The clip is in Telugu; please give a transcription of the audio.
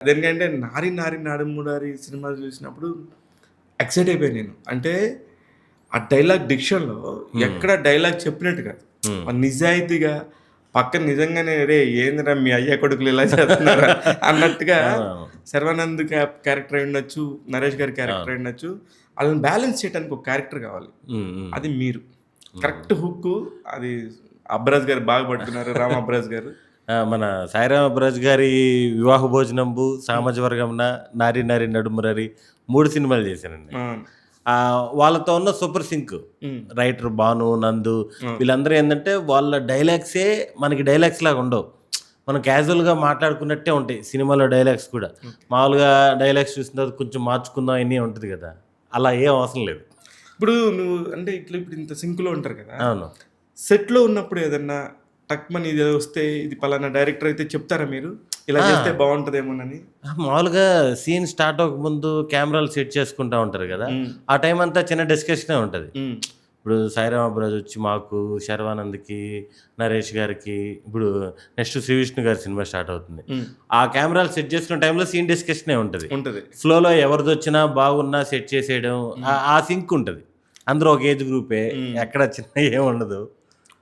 అదేంటంటే 'నారి నారి నాడుమురారి' సినిమా చూసినప్పుడు ఎక్సైట్ అయిపోయాను నేను. అంటే ఆ డైలాగ్ డిక్షన్‌లో ఎక్కడ డైలాగ్ చెప్పినట్టు కాదు. నిజాయితీగా పక్కన నిజంగానే "రేయ్ ఏందిరా మీ అయ్య కొడుకులు ఇలా చేస్తున్నారా" అన్నట్టుగా శర్వానంద్ క్యారెక్టర్ అయ్యుండొచ్చు, నరేష్ గారి క్యారెక్టర్ అయ్యుండొచ్చు. ఆళ్ళని బ్యాలెన్స్ చేయడానికి ఒక క్యారెక్టర్ కావాలి. అది మీరు. కరెక్ట్ హుక్కు అది అబ్బరాజ్ గారు బాగా పట్టుకున్నారు. రామ్ అబ్బరాజ్ గారు. మన సాయిరామ్ అబ్బరాజ్ గారి 'వివాహ భోజనంబు', 'సామాజ వర్గంన', 'నారి నారి నడుమురారి' 3 సినిమాలు చేశానండి. వాళ్ళతో ఉన్న సూపర్ సింక్. రైటర్ భాను, నందు వీళ్ళందరూ ఏంటంటే వాళ్ళ డైలాగ్సే మనకి డైలాగ్స్ లాగా ఉండవు. మనం క్యాజువల్గా మాట్లాడుకున్నట్టే ఉంటాయి సినిమాలో డైలాగ్స్ కూడా. మామూలుగా డైలాగ్స్ చూసిన తర్వాత కొంచెం మార్చుకుందాం అన్నీ ఉంటుంది కదా, అలా ఏం అవసరం లేదు. ఇప్పుడు నువ్వు అంటే ఇప్పుడు ఇంత సింక్లో ఉంటారు కదా. అవును. సెట్లో ఉన్నప్పుడు ఏదన్నా టక్మని ఇది వస్తే ఇది పలానా డైరెక్టర్ అయితే చెప్తారా మీరు ఇలా చేస్తే బాగుంటుందేమోనని? మామూలుగా సీన్ స్టార్ట్ అవ్వకముందు కెమెరాలు సెట్ చేసుకుంటా ఉంటారు కదా, ఆ టైం అంతా చిన్న డిస్కషనే ఉంటుంది. ఇప్పుడు సాయిరామ్ అబ్బరాజ్ వచ్చి మాకు, శర్వానంద్కి, నరేష్ గారికి, ఇప్పుడు నెక్స్ట్ శ్రీ విష్ణు గారి సినిమా స్టార్ట్ అవుతుంది. ఆ కెమెరాలు సెట్ చేసుకున్న టైంలో సీన్ డిస్కషనే ఉంటుంది. ఫ్లోలో ఎవరిది వచ్చినా బాగున్నా సెట్ చేసేయడం, ఆ సింక్ ఉంటుంది. అందరూ ఒక ఏజ్ గ్రూపే, ఎక్కడ చిన్న ఏముండదు.